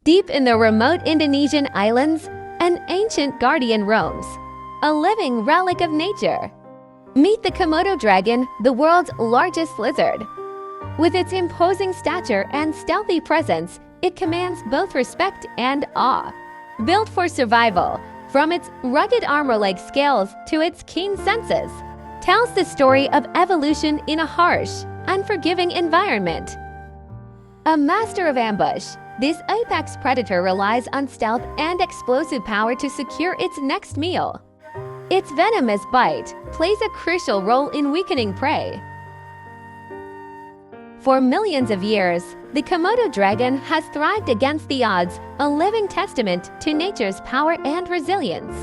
Deep in the remote Indonesian islands, an ancient guardian roams, a living relic of nature. Meet the Komodo dragon, the world's largest lizard. With its imposing stature and stealthy presence, it commands both respect and awe. Built for survival, from its rugged armor-like scales to its keen senses, tells the story of evolution in a harsh, unforgiving environment. A master of ambush, this apex predator relies on stealth and explosive power to secure its next meal. Its venomous bite plays a crucial role in weakening prey. For millions of years, the Komodo dragon has thrived against the odds, a living testament to nature's power and resilience.